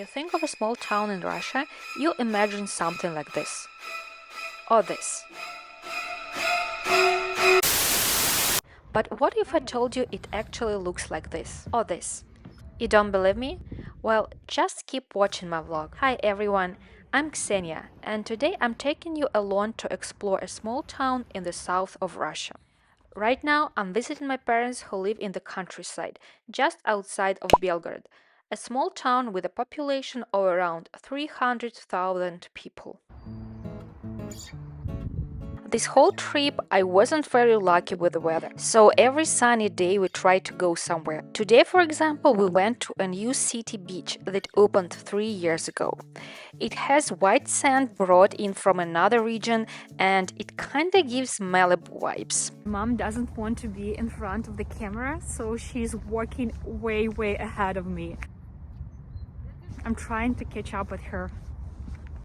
think of a small town in Russia, you imagine something like this. Or this. But what if I told you it actually looks like this? Or this? You don't believe me? Well, just keep watching my vlog. Hi everyone, I'm Ksenia, and today I'm taking you along to explore a small town in the south of Russia. Right now, I'm visiting my parents who live in the countryside, just outside of Belgorod, a small town with a population of around 300,000 people. This whole trip, I wasn't very lucky with the weather, so every sunny day we tried to go somewhere. Today, for example, we went to a new city beach that opened 3 years ago. It has white sand brought in from another region, and it kinda gives Malibu vibes. Mom doesn't want to be in front of the camera, so she's walking way ahead of me. I'm trying to catch up with her.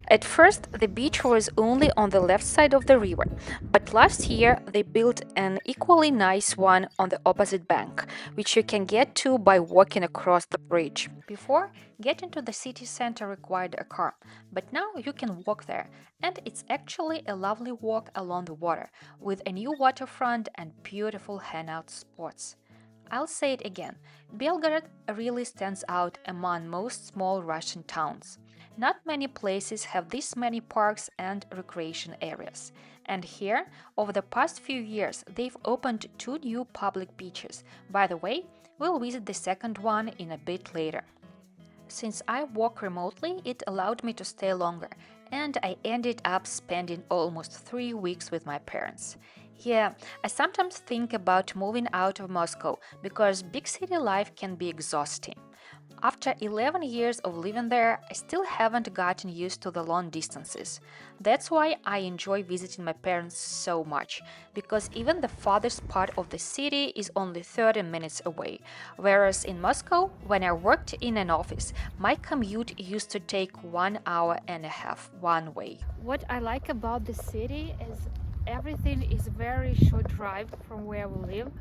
At first, the beach was only on the left side of the river, but last year they built an equally nice one on the opposite bank, which you can get to by walking across the bridge. Before, getting to the city center required a car, but now you can walk there, and it's actually a lovely walk along the water, with a new waterfront and beautiful hangout spots. I'll say it again, Belgorod really stands out among most small Russian towns. Not many places have this many parks and recreation areas. And here, over the past few years, they've opened 2 new public beaches. By the way, we'll visit the second one in a bit later. Since I work remotely, it allowed me to stay longer, and I ended up spending almost 3 weeks with my parents. Yeah, I sometimes think about moving out of Moscow because big city life can be exhausting. After 11 years of living there, I still haven't gotten used to the long distances. That's why I enjoy visiting my parents so much, because even the farthest part of the city is only 30 minutes away. Whereas in Moscow, when I worked in an office, my commute used to take 1 hour and a half one way. What I like about the city is everything is very short drive from where we live.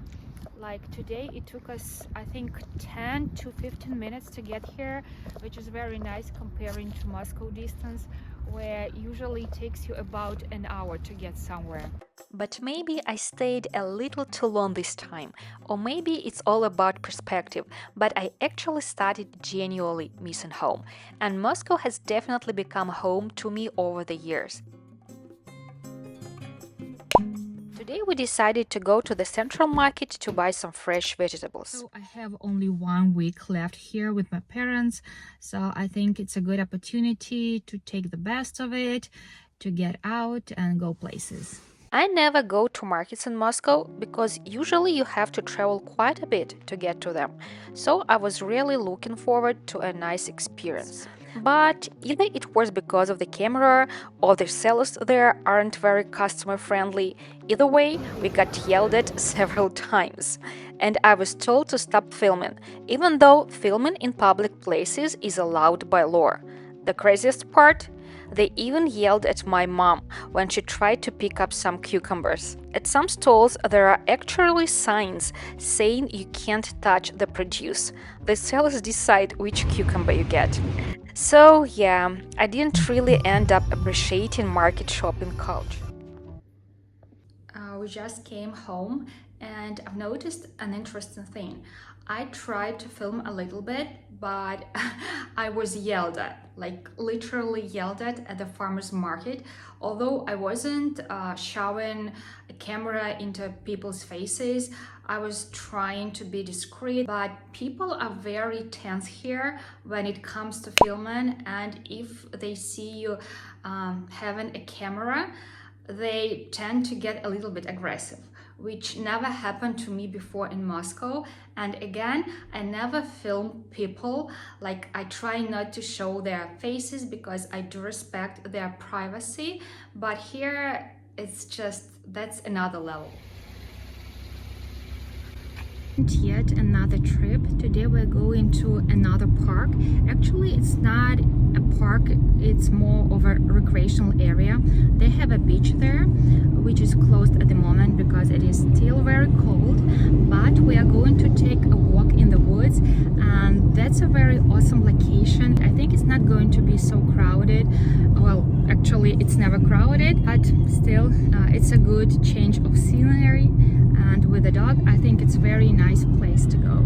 Like today it took us, I think, 10 to 15 minutes to get here, which is very nice comparing to Moscow distance, where usually it takes you about an hour to get somewhere. But maybe I stayed a little too long this time, or maybe it's all about perspective, but I actually started genuinely missing home, and Moscow has definitely become home to me over the years. Today we decided to go to the central market to buy some fresh vegetables. So I have only 1 week left here with my parents, so I think it's a good opportunity to take the best of it, to get out and go places. I never go to markets in Moscow because usually you have to travel quite a bit to get to them, so I was really looking forward to a nice experience. But either it was because of the camera or the sellers there aren't very customer friendly. Either way, we got yelled at several times. And I was told to stop filming, even though filming in public places is allowed by law. The craziest part? They even yelled at my mom when she tried to pick up some cucumbers. At some stalls, there are actually signs saying you can't touch the produce. The sellers decide which cucumber you get. So yeah, I didn't really end up appreciating market shopping culture. We just came home and I've noticed an interesting thing. I tried to film a little bit, but I was yelled at, like literally yelled at the farmer's market. Although I wasn't shoving a camera into people's faces, I was trying to be discreet, but people are very tense here when it comes to filming, and if they see you having a camera, they tend to get a little bit aggressive, which never happened to me before in Moscow. And again, I never film people, like I try not to show their faces because I do respect their privacy, but here it's just, that's another level. Yet another trip. Today we're going to another park. Actually, it's not a park, it's more of a recreational area. They have a beach there, which is closed at the moment because it is still very cold, but we are going to take a walk in the woods, and that's a very awesome location. I think it's not going to be so crowded. Well, actually, it's never crowded, but still, it's a good change of scenery. And with a dog, I think it's a very nice place to go.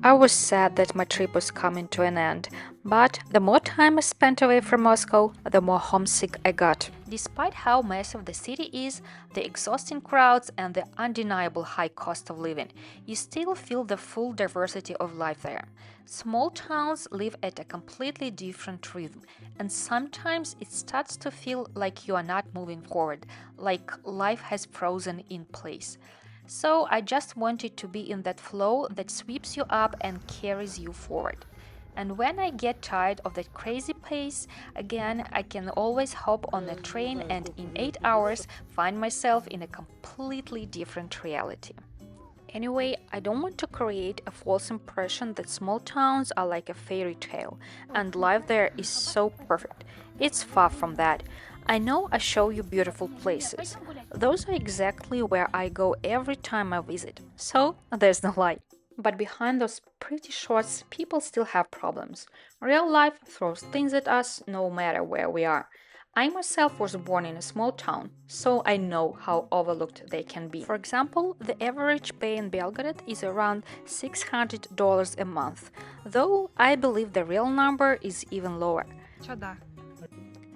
I was sad that my trip was coming to an end, but the more time I spent away from Moscow, the more homesick I got. Despite how massive the city is, the exhausting crowds, and the undeniable high cost of living, you still feel the full diversity of life there. Small towns live at a completely different rhythm, and sometimes it starts to feel like you are not moving forward, like life has frozen in place. So I just wanted to be in that flow that sweeps you up and carries you forward. And when I get tired of that crazy pace, again, I can always hop on a train and in 8 hours find myself in a completely different reality. Anyway, I don't want to create a false impression that small towns are like a fairy tale and life there is so perfect. It's far from that. I know I show you beautiful places. Those are exactly where I go every time I visit, so there's no lie. But behind those pretty shots, people still have problems. Real life throws things at us no matter where we are. I myself was born in a small town, so I know how overlooked they can be. For example, the average pay in Belgorod is around $600 a month, though I believe the real number is even lower.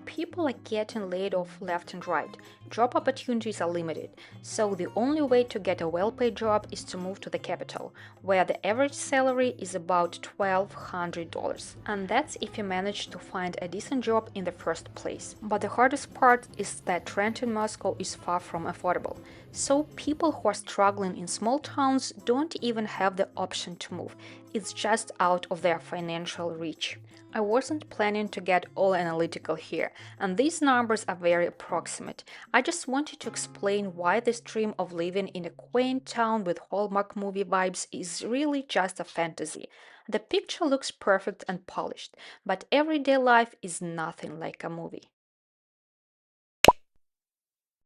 People are getting laid off left and right. Job opportunities are limited, so the only way to get a well-paid job is to move to the capital, where the average salary is about $1,200. And that's if you manage to find a decent job in the first place. But the hardest part is that rent in Moscow is far from affordable. So people who are struggling in small towns don't even have the option to move. It's just out of their financial reach. I wasn't planning to get all analytical here, and these numbers are very approximate. I just wanted to explain why this dream of living in a quaint town with Hallmark movie vibes is really just a fantasy. The picture looks perfect and polished, but everyday life is nothing like a movie.